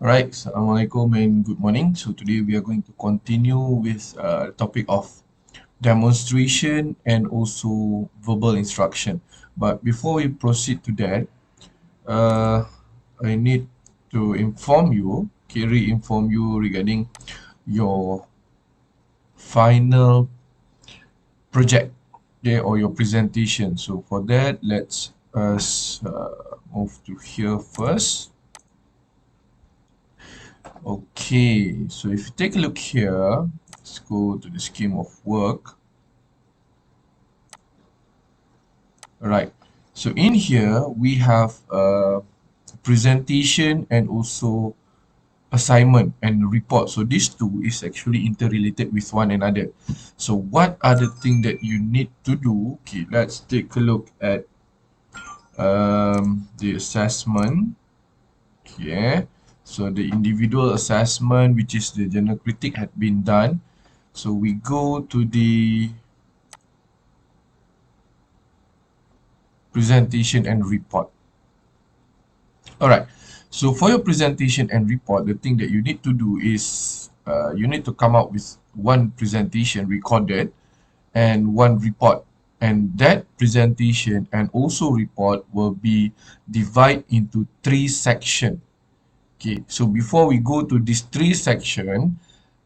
Alright, Assalamualaikum and good morning. So today we are going to continue with the topic of demonstration and also verbal instruction. But before we proceed to that, uh, I need to inform you, re-inform you regarding your final project, okay, or your presentation. So for that, let's us move to here first. Okay, so if you take a look here, let's go to the scheme of work. Right. So in here, we have presentation and also assignment and report. So these two is actually interrelated with one another. So what are the things that you need to do? Okay, let's take a look at the assessment. Okay, so the individual assessment, which is the general critique, had been done. So we go to the presentation and report. Alright, so for your presentation and report, the thing that you need to do is you need to come up with one presentation recorded and one report. And that presentation and also report will be divided into three sections. Okay, so before we go to these three sections,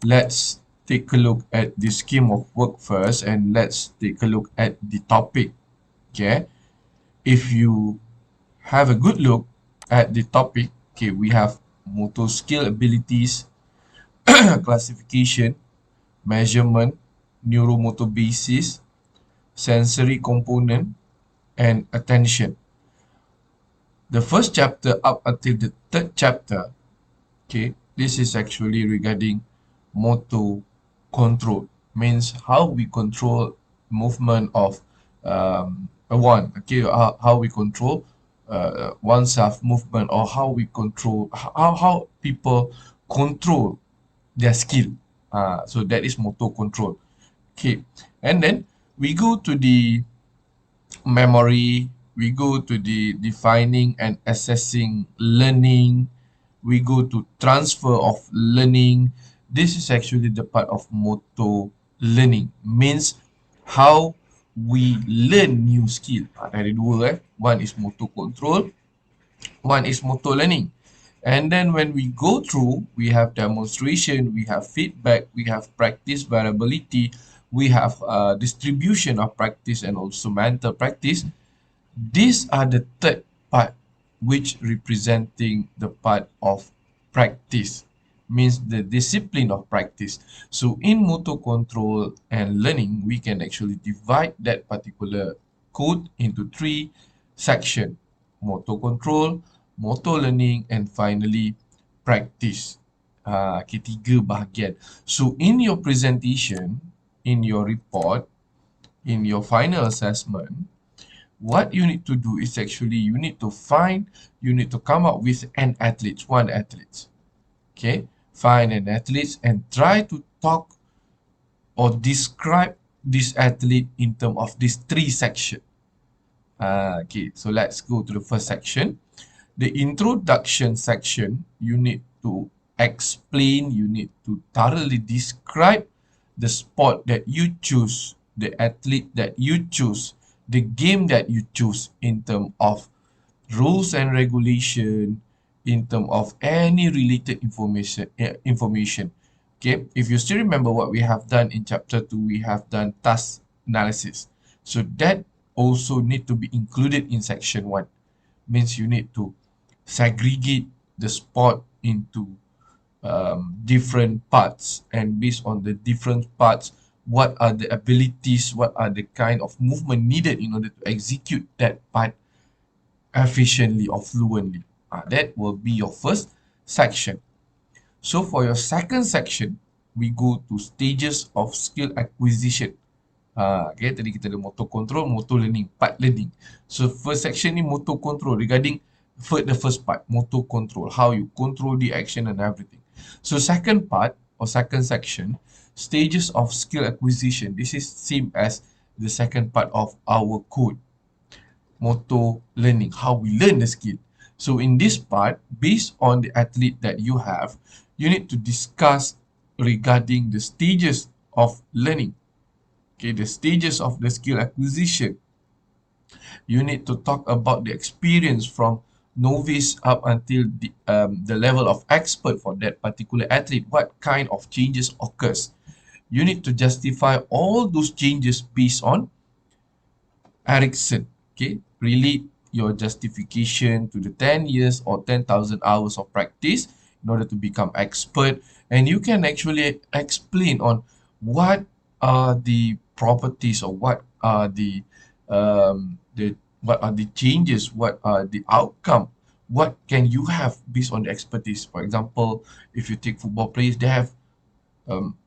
let's take a look at the scheme of work first, and let's take a look at the topic. Okay, if you have a good look at the topic, okay, we have motor skill abilities, classification, measurement, neuromotor basis, sensory component, and attention. The first chapter up until the third chapter, okay, this is actually regarding motor control, means how we control movement of one, okay, how we control oneself movement, or how we control how people control their skill. So that is motor control. Okay, and then we go to the memory, we go to the defining and assessing learning, we go to transfer of learning. This is actually the part of motor learning, means how we learn new skill. Ada dua one is motor control, one is motor learning. And then when we go through, we have demonstration, we have feedback, we have practice variability, we have distribution of practice and also mental practice. These are the third part, which representing the part of practice, means the discipline of practice. So in motor control and learning, we can actually divide that particular code into three sections: motor control, motor learning, and finally practice. Ketiga bahagian. So in your presentation, in your report, in your final assessment, what you need to do is actually you need to come up with one athlete. Okay, find an athlete and try to talk or describe this athlete in terms of these three sections. Okay, so let's go to the first section. The introduction section, you need to explain, you need to thoroughly describe the sport that you choose, the athlete that you choose, the game that you choose in terms of rules and regulation, in terms of any related information. Okay, if you still remember what we have done in chapter 2, we have done task analysis. So that also need to be included in section 1. Means you need to segregate the sport into different parts, and based on the different parts, what are the abilities, what are the kind of movement needed in order to execute that part efficiently or fluently. That will be your first section. So for your second section, we go to stages of skill acquisition. Okay, tadi kita ada motor control, motor learning, part learning. So first section ni motor control regarding the first part, motor control, how you control the action and everything. So second part or second section, stages of skill acquisition. This is same as the second part of our code, motor learning, how we learn the skill. So in this part, based on the athlete that you have, you need to discuss regarding the stages of learning. Okay, the stages of the skill acquisition. You need to talk about the experience from novice up until the level of expert for that particular athlete. What kind of changes occurs? You need to justify all those changes based on Erickson. Okay, relate your justification to the 10 years or 10,000 hours of practice in order to become expert, and you can actually explain on what are the properties or what are the changes, what are the outcome, what can you have based on the expertise. For example, if you take football players, they have um,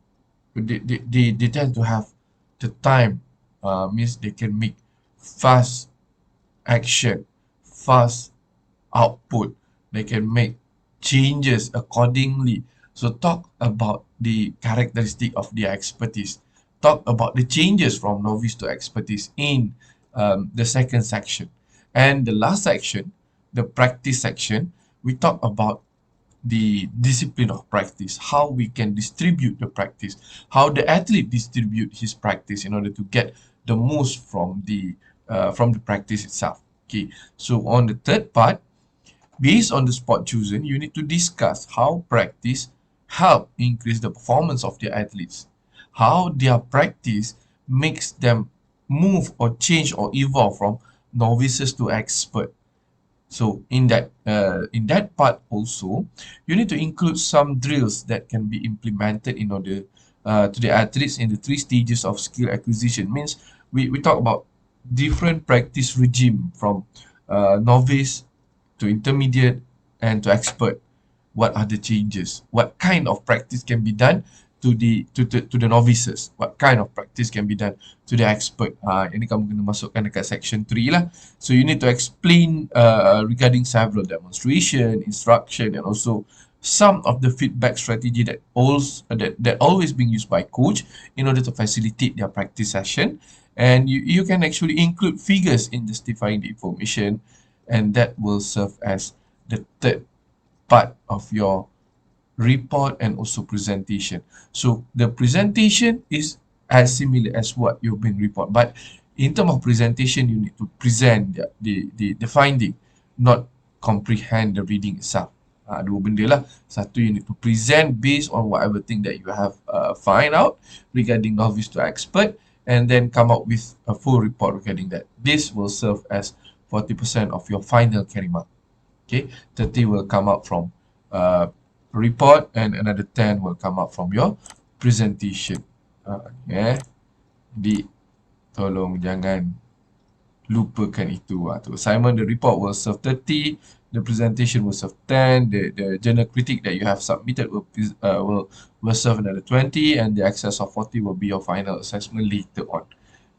they tend to have the time, means they can make fast action, fast output. They can make changes accordingly. So talk about the characteristic of their expertise. Talk about the changes from novice to expertise in the second section. And the last section, the practice section, we talk about the discipline of practice, how we can distribute the practice, how the athlete distribute his practice in order to get the most from the practice itself. Okay, so on the third part, based on the sport chosen, you need to discuss how practice help increase the performance of the athletes, how their practice makes them move or change or evolve from novices to expert. So in that part also, you need to include some drills that can be implemented in order to the athletes in the three stages of skill acquisition. Means we talk about different practice regime from novice to intermediate and to expert. What are the changes? What kind of practice can be done to the novices? What kind of practice can be done to the expert? Ini kamu kena masukkan dekat section 3 lah. So you need to explain regarding several demonstration, instruction, and also some of the feedback strategy that always being used by coach in order to facilitate their practice session. And you can actually include figures in justifying the information, and that will serve as the third part of your report and also presentation. So the presentation is as similar as what you've been report, but in terms of presentation, you need to present the finding, not comprehend the reading itself. Dua benda lah. Satu, you need to present based on whatever thing that you have find out regarding novice to expert, and then come up with a full report regarding that. This will serve as 40% of your final carry mark. Okay, 30 will come out from report, and another 10 will come out from your presentation. Jadi tolong jangan lupakan itu. Tu assignment, the report will serve 30, the presentation will serve 10, the journal critic that you have submitted will serve another 20, and the excess of 40 will be your final assessment later on.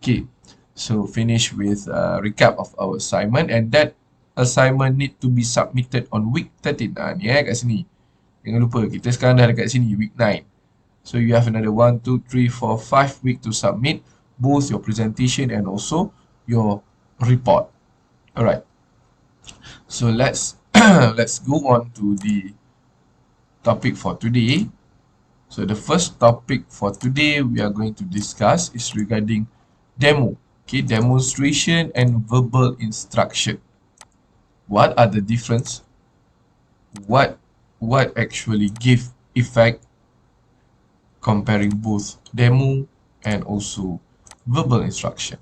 Okay, so finish with recap of our assignment, and that assignment need to be submitted on week 13. Ni kat sini. Jangan lupa, kita sekarang dah dekat sini, week 9. So you have another 1, 2, 3, 4, 5 week to submit both your presentation and also your report. Alright. So let's let's go on to the topic for today. So the first topic for today we are going to discuss is regarding demo. Okay, demonstration and verbal instruction. What are the difference? What actually give effect comparing both demo and also verbal instruction?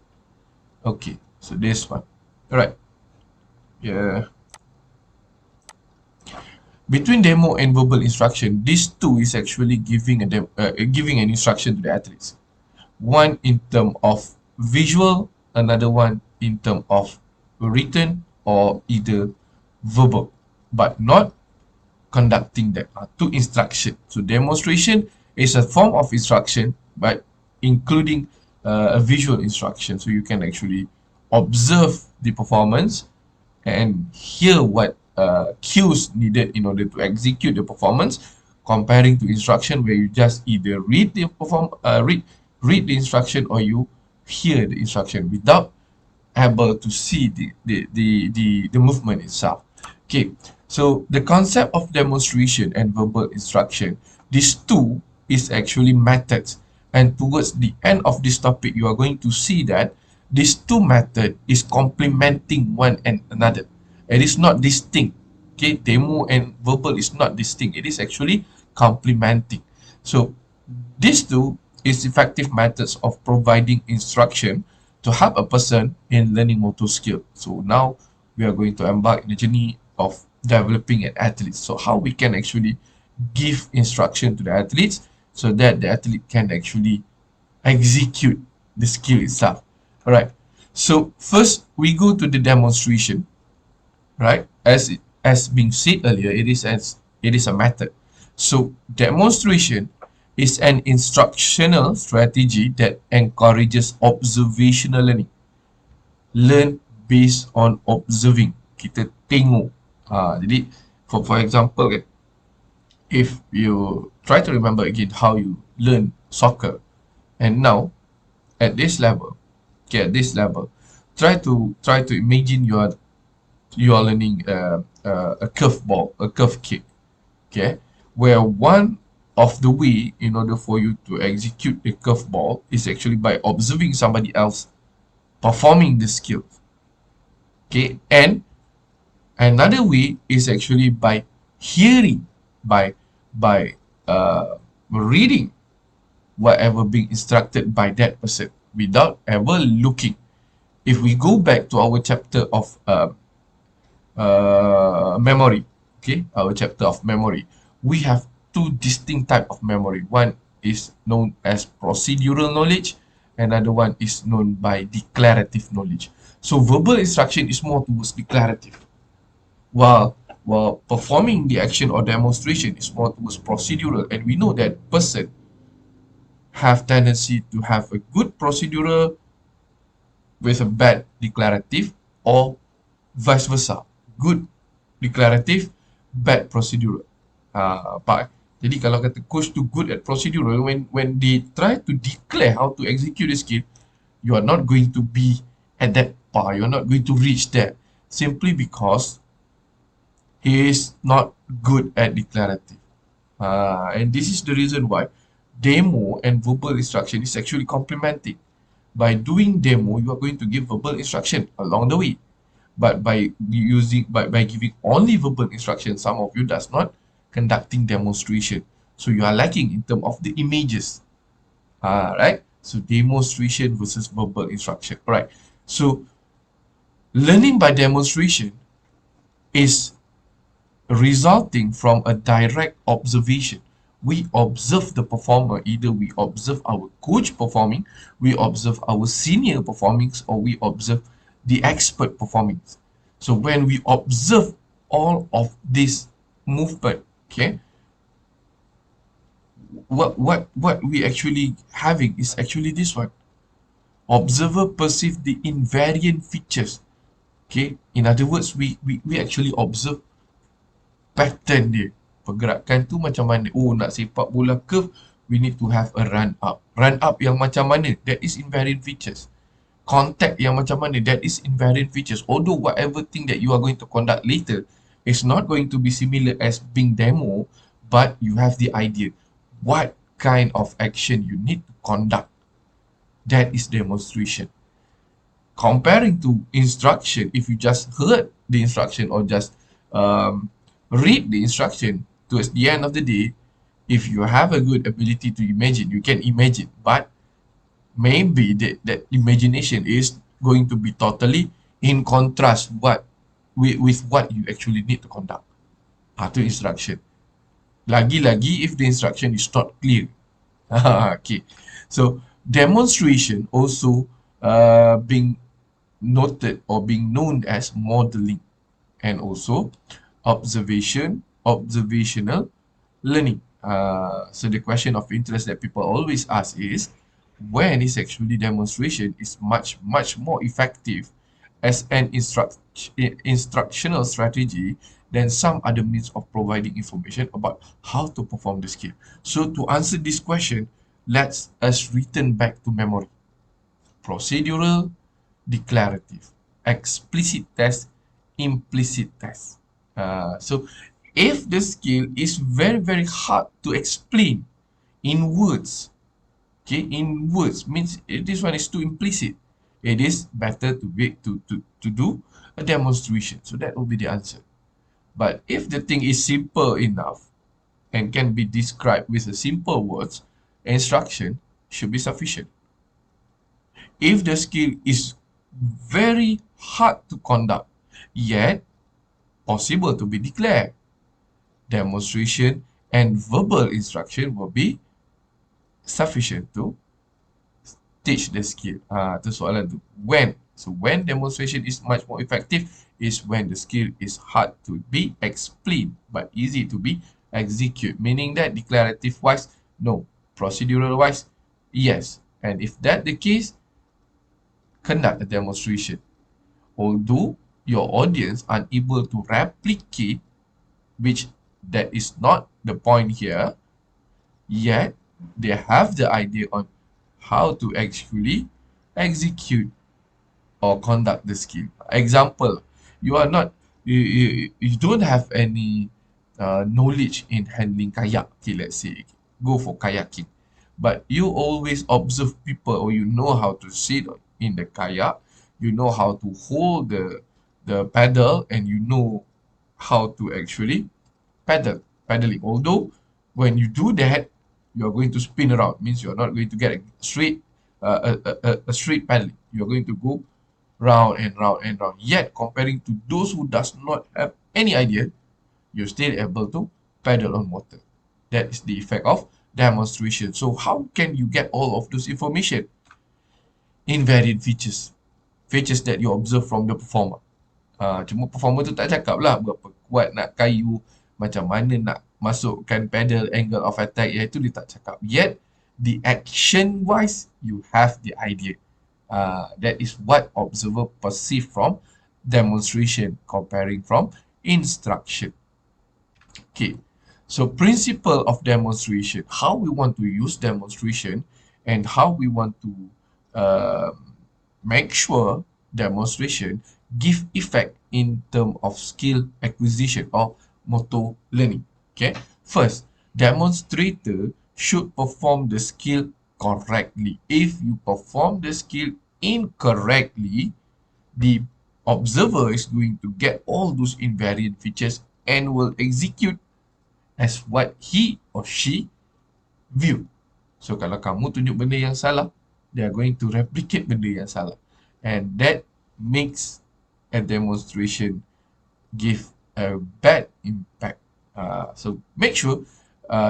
Okay, so this one. Alright. Yeah. Between demo and verbal instruction, these two is actually giving an instruction to the athletes. One in terms of visual, another one in terms of written or either verbal, but not conducting that. Two instruction. So demonstration is a form of instruction, but including a visual instruction. So you can actually observe the performance and hear what cues needed in order to execute the performance, comparing to instruction where you just either read the read the instruction or you hear the instruction without able to see the movement itself. Okay, so the concept of demonstration and verbal instruction, these two is actually methods. And towards the end of this topic, you are going to see that these two methods is complementing one and another. It is not distinct. Okay, demo and verbal is not distinct. It is actually complementing. So these two is effective methods of providing instruction to help a person in learning motor skill. So now we are going to embark in the journey of developing an athlete. So how we can actually give instruction to the athletes so that the athlete can actually execute the skill itself. All right. So first we go to the demonstration, right? As being said earlier, it is a method. So demonstration is an instructional strategy that encourages observational learning. Learn based on observing. Kita tengok. Jadi for example, if you try to remember again how you learn soccer, and now at this level, try to imagine you are learning a curve ball, a curve kick, okay, where one of the way in order for you to execute a curve ball is actually by observing somebody else performing the skill, okay, and another way is actually by hearing, by reading whatever being instructed by that person without ever looking. If we go back to our chapter of memory, okay, our chapter of memory, we have two distinct type of memory. One is known as procedural knowledge, another one is known by declarative knowledge. So verbal instruction is more towards declarative, while performing the action or demonstration is more towards procedural. And we know that person have tendency to have a good procedural with a bad declarative, or vice versa, good declarative, bad procedural. Pak. Jadi kalau kata coach tu good at procedural, when they try to declare how to execute the skill, you are not going to be at that par. You are not going to reach there simply because he is not good at declarative. And this is the reason why demo and verbal instruction is actually complementing. By doing demo, you are going to give verbal instruction along the way. But by giving only verbal instruction, some of you does not conducting demonstration. So you are lacking in terms of the images. Right? So demonstration versus verbal instruction. Right. So learning by demonstration is resulting from a direct observation. We observe the performer, either we observe our coach performing, we observe our senior performing, or we observe the expert performing. So when we observe all of this movement, okay, what we actually having is actually this one. Observer perceive the invariant features. Okay, in other words, we actually observe pattern dia. Pergerakan tu macam mana? Oh, nak sepak bola curve, we need to have a run up. Run up yang macam mana? That is invariant features. Contact yang macam mana? That is invariant features. Although whatever thing that you are going to conduct later is not going to be similar as being demo, but you have the idea what kind of action you need to conduct. That is demonstration. Comparing to instruction, if you just heard the instruction or just read the instruction, towards the end of the day, if you have a good ability to imagine, you can imagine, but maybe that imagination is going to be totally in contrast with what you actually need to conduct. Itu instruction. Lagi-lagi if the instruction is not clear. Okay. So demonstration also being noted or being known as modeling, and also observational learning. So the question of interest that people always ask is, when is actually demonstration is much more effective as an instructional strategy than some other means of providing information about how to perform the skill. So to answer this question, let's us return back to memory. Procedural, declarative, explicit test, implicit test. So if the skill is very, very hard to explain in words, okay, in words means this one is too implicit. It is better to do a demonstration. So that will be the answer. But if the thing is simple enough and can be described with a simple words, instruction should be sufficient. If the skill is very hard to conduct, yet possible to be declared, demonstration and verbal instruction will be sufficient to teach the skill. Itu soalan tu. When? So when demonstration is much more effective is when the skill is hard to be explained but easy to be execute. Meaning that declarative wise, no. Procedural wise, yes. And if that the case, conduct a demonstration. Although your audience unable to replicate, which that is not the point here, yet they have the idea on how to actually execute or conduct the skill. Example, you are not, you don't have any knowledge in handling kayak. Okay, let's say, go for kayaking. But you always observe people, or you know how to sit in the kayak, you know how to hold the paddle, and you know how to actually paddling. Although when you do that, you're going to spin around. Means you're not going to get a straight a straight paddling. You're going to go round and round and round. Yet comparing to those who does not have any idea, you're still able to paddle on water. That is the effect of demonstration. So how can you get all of those information? Invariant features. Features that you observe from the performer. Cuma performer tu tak cakap lah berapa kuat nak kayu, macam mana nak masukkan pedal, angle of attack, iaitu dia tak cakap. Yet, the action wise, you have the idea. That is what observer perceive from demonstration, comparing from instruction. Okay, so principle of demonstration, how we want to use demonstration and how we want to make sure demonstration give effect in terms of skill acquisition or motor learning. Okay, first, demonstrator should perform the skill correctly. If you perform the skill incorrectly, the observer is going to get all those invariant features and will execute as what he or she view. So kalau kamu tunjuk benda yang salah, they are going to replicate benda yang salah. And that makes a demonstration give a bad impact. So make sure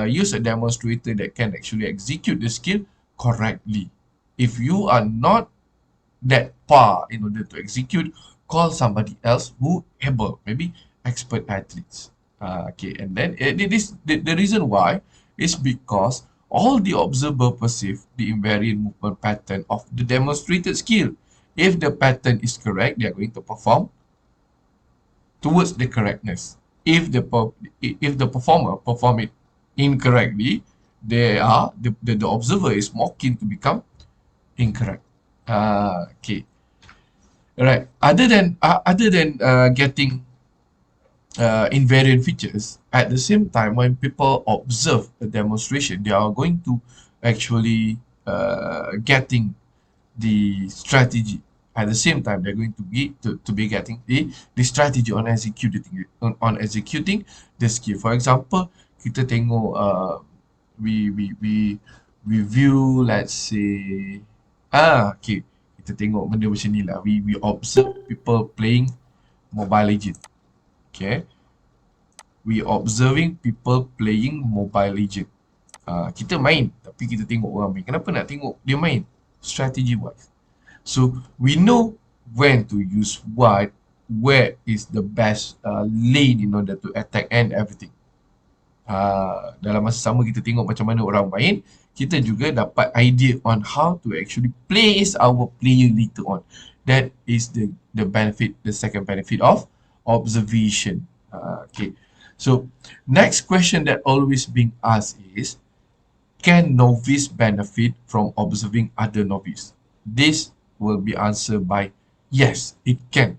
use a demonstrator that can actually execute the skill correctly. If you are not that far in order to execute, call somebody else who able, maybe expert athletes. Okay, and then it is the reason why is because all the observer perceive the invariant movement pattern of the demonstrated skill. If the pattern is correct, they are going to perform towards the correctness. If the performer perform it incorrectly, the observer is more keen to become incorrect. Okay. Alright. Other than getting invariant features, at the same time, when people observe a demonstration, they are going to actually getting the strategy. At the same time, they're going to be getting the strategy on executing the skill. For example, kita tengok we view, let's say, okay, kita tengok benda macam ni lah. We observe people playing Mobile Legend. Okay, we observing people playing Mobile Legend. Kita main, tapi kita tengok orang main. Kenapa nak tengok dia main? Strategy wise. So we know when to use what, where is the best lane in order to attack and everything. Dalam masa sama kita tengok macam mana orang main, kita juga dapat idea on how to actually place our player later on. That is the benefit, the second benefit of observation. Okay. So next question that always being asked is, can novice benefit from observing other novice? This will be answered by yes, it can.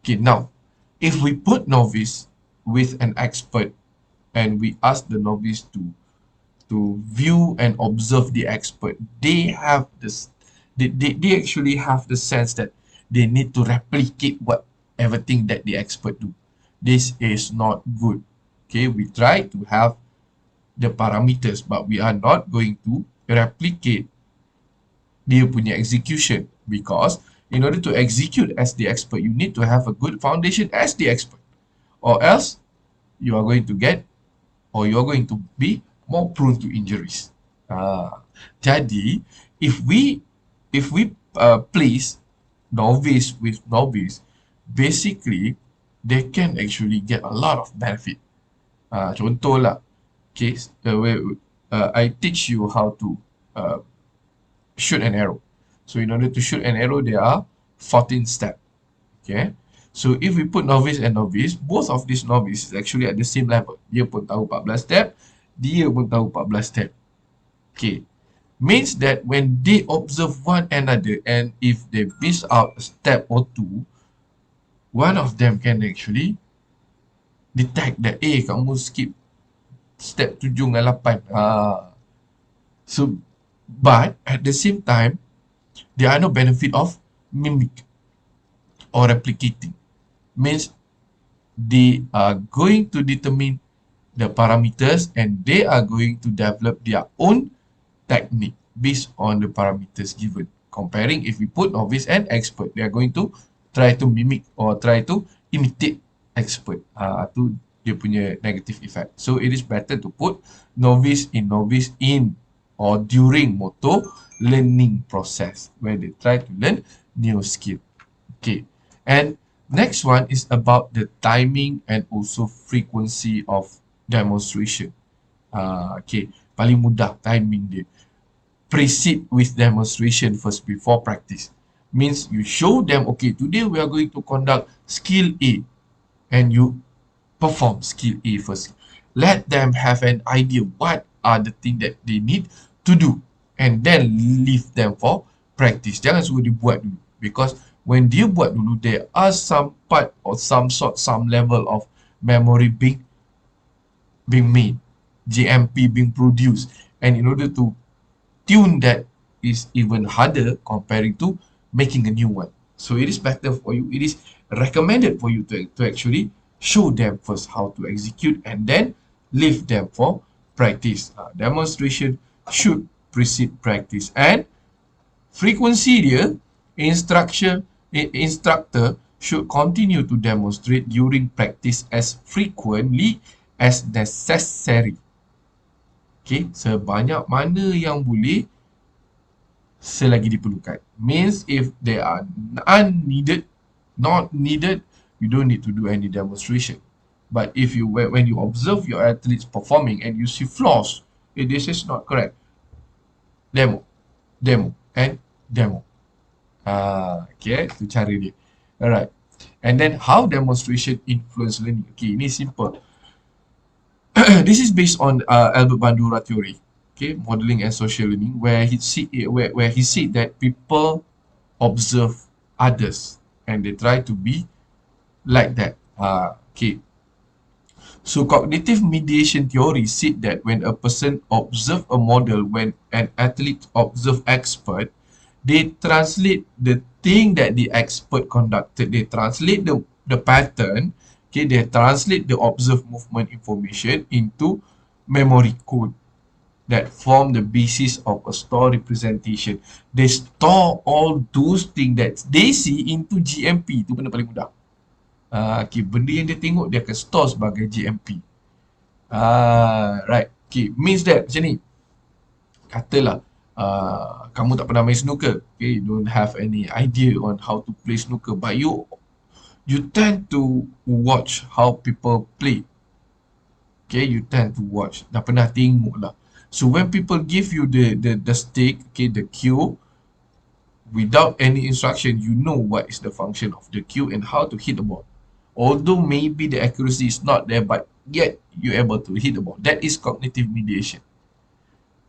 Okay, now, if we put novice with an expert, and we ask the novice to view and observe the expert, they have this, they actually have the sense that they need to replicate what everything that the expert do. This is not good. Okay, we try to have the parameters, but we are not going to replicate dia punya execution, because in order to execute as the expert, you need to have a good foundation as the expert, or else you are going to get, or you're going to be more prone to injuries. Jadi, if we place novice with novice, basically they can actually get a lot of benefit. Contoh lah, okay, I teach you how to shoot an arrow. So in order to shoot an arrow, there are 14 steps. Okay. So if we put novice and novice, both of these novice is actually at the same level. Dia pun tahu 14 step, dia pun tahu 14 step. Okay. Means that when they observe one another, and if they miss out a step or two, one of them can actually detect that, kamu skip step 7 dengan 8. So, but at the same time, there are no benefit of mimic or replicating. Means they are going to determine the parameters, and they are going to develop their own technique based on the parameters given. Comparing, if we put novice and expert, they are going to try to mimic or try to imitate expert. Itu dia punya negative effect. So it is better to put novice in or during motor learning process, where they try to learn new skill. Okay, and next one is about the timing and also frequency of demonstration. Okay, paling mudah timing dia. Proceed with demonstration first before practice. Means you show them, okay, today we are going to conduct skill A, and you perform skill A first. Let them have an idea what are the things that they need to do, and then leave them for practice. Jangan suruh dia buat dulu, because when dia buat dulu, there are some part or some level of memory being made, GMP being produced, and in order to tune that is even harder comparing to making a new one. So it is better for you, it is recommended for you to actually show them first how to execute, and then leave them for practice. Demonstration should precede practice. And frequency dia, instructor should continue to demonstrate during practice as frequently as necessary. Okay, sebanyak mana yang boleh selagi diperlukan. Means if they are not needed, you don't need to do any demonstration. But if you, when you observe your athletes performing and you see flaws, this is not correct. Demo, and demo. Okay, itu cara dia. Alright. And then how demonstration influence learning. Okay, ini simple. This is based on Albert Bandura theory, okay, modeling and social learning, where he said that people observe others and they try to be like that. Okay. So cognitive mediation theory said that when a person observe a model, when an athlete observe expert, they translate the thing that the expert conducted. They translate the pattern. Okay, they translate the observed movement information into memory code that form the basis of a store representation. They store all those things that they see into GMP. Itu benda paling mudah. Okay, benda yang dia tengok, dia akan store sebagai GMP. Right. Okay, means that macam ni. Katalah, kamu tak pernah main snooker. Okay, you don't have any idea on how to play snooker, but you tend to watch how people play. Okay, you tend to watch. Dah pernah tengok lah. So when people give you the stick, okay, the cue, without any instruction, you know what is the function of the cue and how to hit the ball. Although maybe the accuracy is not there, but yet you're able to hit the ball. That is cognitive mediation.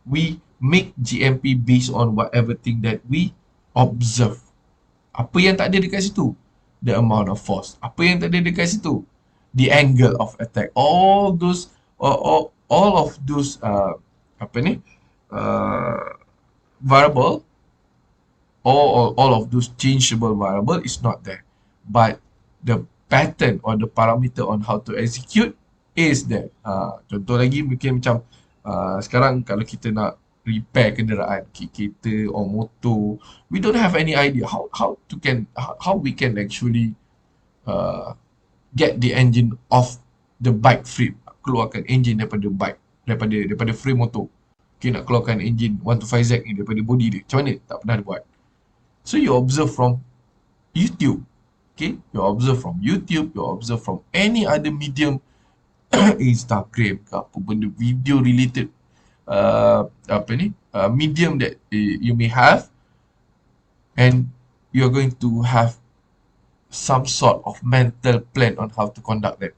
We make GMP based on whatever thing that we observe. Apa yang tak ada dekat situ? The amount of force. Apa yang tak ada dekat situ? the angle of attack, all those, all of those apa ni, variable, all of those changeable variable is not there, but the pattern or the parameter on how to execute is there. Contoh lagi mungkin macam sekarang kalau kita nak repair kenderaan, kereta or motor, we don't have any idea how we can actually uh, get the engine off the bike frame, keluarkan engine daripada bike, daripada frame motor. Okay, nak keluarkan engine 125Z ni daripada body dia, macam mana? Tak pernah dia buat. So you observe from YouTube. Okay, you observe from YouTube, you observe from any other medium, Instagram ke apa benda, video related medium that you may have, and you're going to have some sort of mental plan on how to conduct that.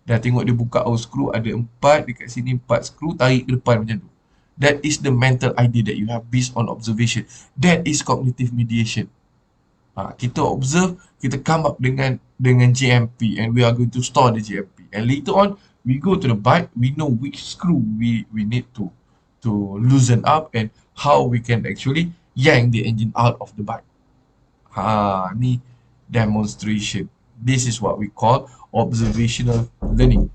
Dah tengok dia buka screw, ada 4 dekat sini, 4 screw, tarik ke depan macam tu. That is the mental idea that you have based on observation. That is cognitive mediation. Kita observe, kita come up dengan GMP, and we are going to store the GMP. And later on, we go to the bike, we know which screw we need to loosen up and how we can actually yank the engine out of the bike. Ni demonstration. This is what we call observational learning.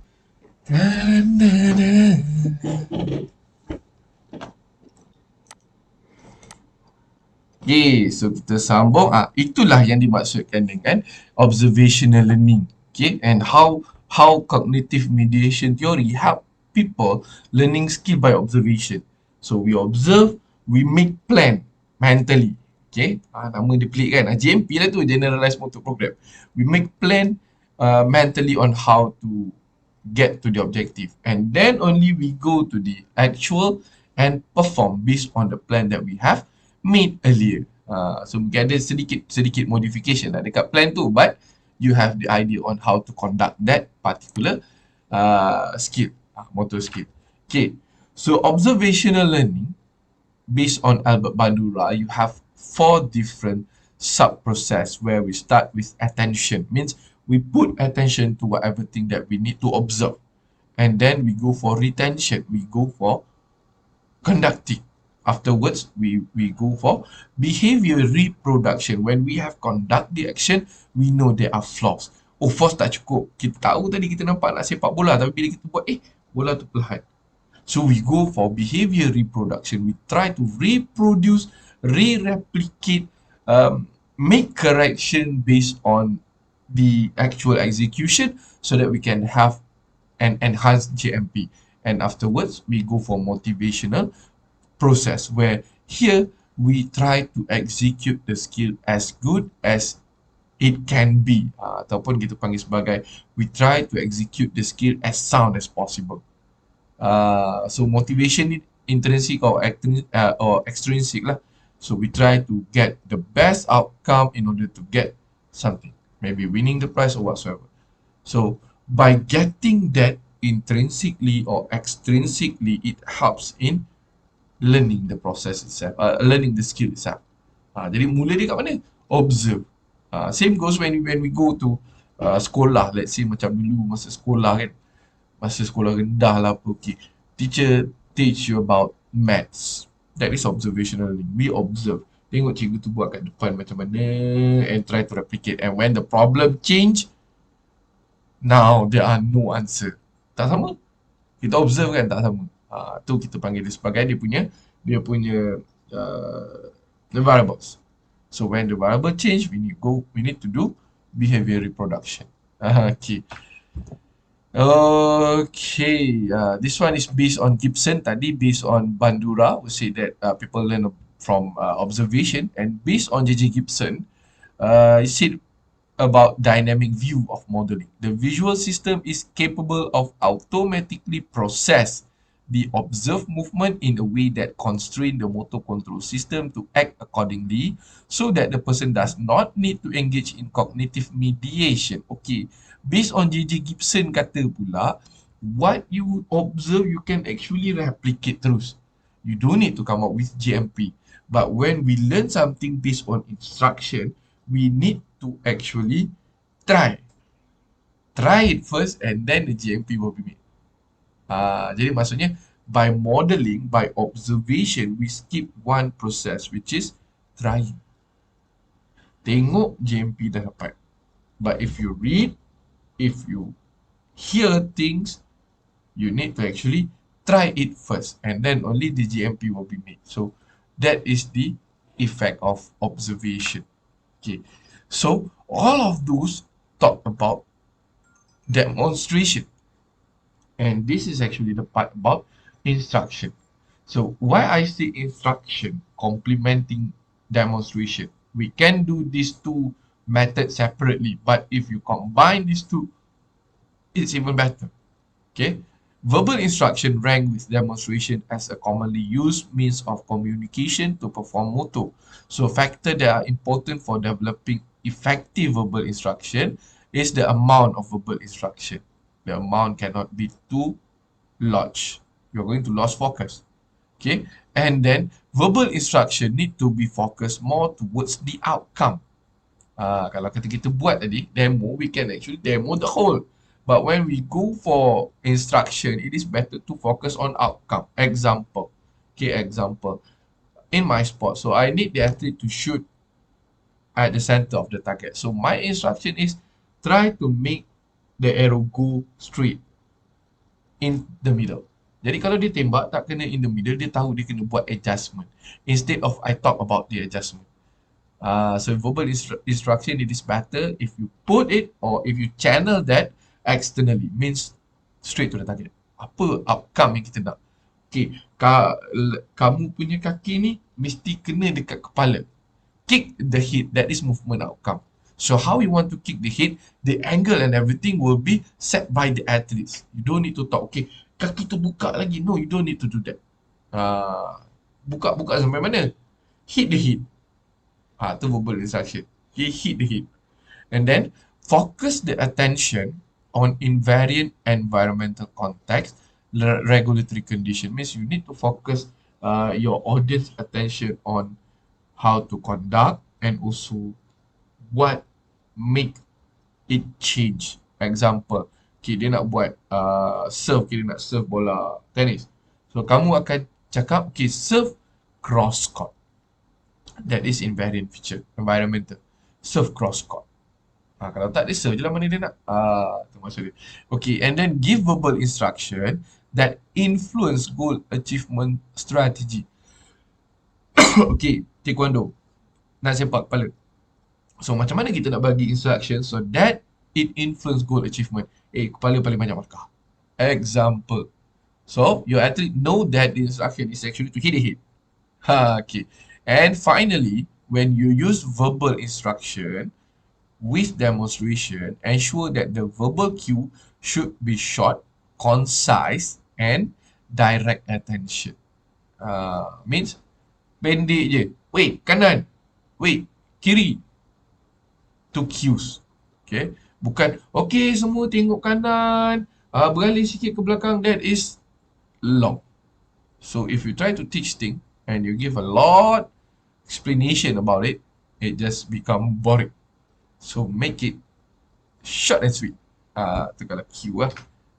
Okay, so kita sambung. Itulah yang dimaksudkan dengan observational learning. Okay, and how cognitive mediation theory help people learning skill by observation. So we observe, we make plan mentally. Okay, nama dia pelik kan? GMP lah tu, Generalized Motor Program. We make plan mentally on how to get to the objective, and then only we go to the actual and perform based on the plan that we have made earlier. So mungkin ada sedikit modification lah dekat plan tu, but you have the idea on how to conduct that particular skill, motor skill. Okay, so observational learning based on Albert Bandura, you have 4 different sub-process where we start with attention. Means we put attention to whatever thing that we need to observe. And then we go for retention. We go for conducting. Afterwards, we go for behavior reproduction. When we have conduct the action, we know there are flaws. Oh, force tak cukup. Kita tahu tadi kita nampak nak sepak bola, tapi bila kita buat, bola tu perlahan. So we go for behavior reproduction. We try to reproduce, re-replicate, make correction based on the actual execution so that we can have an enhanced GMP. And afterwards, we go for motivational process, where here we try to execute the skill as good as it can be, ataupun kita panggil sebagai we try to execute the skill as sound as possible. So motivation intrinsic or extrinsic lah. So we try to get the best outcome in order to get something, maybe winning the prize or whatsoever. So by getting that intrinsically or extrinsically, it helps in learning the process itself, learning the skill itself. Jadi mula dia kat mana? Observe. Same goes when we go to sekolah. Let's say macam dulu masa sekolah kan, masa sekolah rendah lah apa, okay, teacher teach you about maths. That is observational learning. We observe, tengok cikgu tu buat kat depan macam mana, and try to replicate. And when the problem change, now there are no answer. Tak sama. Kita observe kan, tak sama. Tu kita panggil dia sebagai dia punya the variables. So when the variable change, we need to do behavior reproduction. Okay. This one is based on Gibson. Tadi based on Bandura, we say that people learn from observation, and based on J.J. Gibson, he said about dynamic view of modeling. The visual system is capable of automatically process the observed movement in a way that constrain the motor control system to act accordingly, so that the person does not need to engage in cognitive mediation. Okay, based on J.J. Gibson kata pula, what you observe, you can actually replicate terus. You don't need to come up with GMP. But when we learn something based on instruction, we need to actually try. try it first and then the GMP will be made. Jadi maksudnya by modeling, by observation, we skip one process which is trying. Tengok GMP dah dapat. But if you read, if you hear things, you need to actually try it first and then only the GMP will be made. So that is the effect of observation. Okay. So all of those talk about demonstration. And this is actually the part about instruction. So why I say instruction complementing demonstration? We can do these two methods separately, but if you combine these two, it's even better. Okay. Verbal instruction rank with demonstration as a commonly used means of communication to perform motor. So factors that are important for developing effective verbal instruction is the amount of verbal instruction. The amount cannot be too large. You're going to lose focus. Okay. And then verbal instruction need to be focused more towards the outcome. Kalau kita buat tadi, demo, we can actually demo the whole. But when we go for instruction, it is better to focus on outcome. Example. Okay, example. In my sport, so I need the athlete to shoot at the center of the target. So my instruction is try to make the arrow go straight in the middle. Jadi kalau dia tembak tak kena in the middle, dia tahu dia kena buat adjustment. Instead of I talk about the adjustment. So verbal instruction, it is better if you put it or if you channel that externally, means straight to the target. Apa outcome yang kita nak? Okay, kamu punya kaki ni mesti kena dekat kepala. Kick the head, that is movement outcome. So how you want to kick the head, the angle and everything will be set by the athletes. You don't need to talk, okay, kaki tu buka lagi. No, you don't need to do that. Buka sampai mana? Hit the head. Tu verbal instruction. Okay, hit the head. And then focus the attention on invariant environmental context, regulatory condition. Means you need to focus your audience attention on how to conduct and also what make it change. Example, okay, dia nak buat serve, dia nak serve bola tenis. So kamu akan cakap, okay, serve cross court. That is invariant feature, environmental. Serve cross court. Kalau tak, dia serve je lah mana dia nak. Tu maksud dia. Okay, and then give verbal instruction that influence goal achievement strategy. Okay, taekwondo. Nak sepak kepala. So, macam mana kita nak bagi instruction so that it influence goal achievement? Kepala paling banyak markah. Example. So, your athlete know that the instruction is actually to hit the head. Okay. And finally, when you use verbal instruction with demonstration, ensure that the verbal cue should be short, concise, and direct attention. Means pendek je. Wait, kanan. Wait, kiri. To cues. Okay. Bukan, okay, semua tengok kanan. Beralih sikit ke belakang. That is long. So, if you try to teach things and you give a lot explanation about it, it just become boring. So, make it short and sweet. Tu kalau cue lah.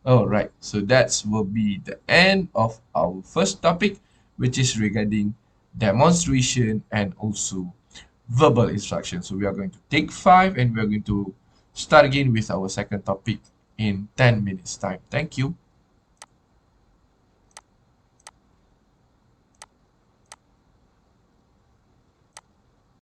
Alright, so that will be the end of our first topic, which is regarding demonstration and also verbal instruction. So we are going to take 5 and we are going to start again with our second topic in 10 minutes time. Thank you.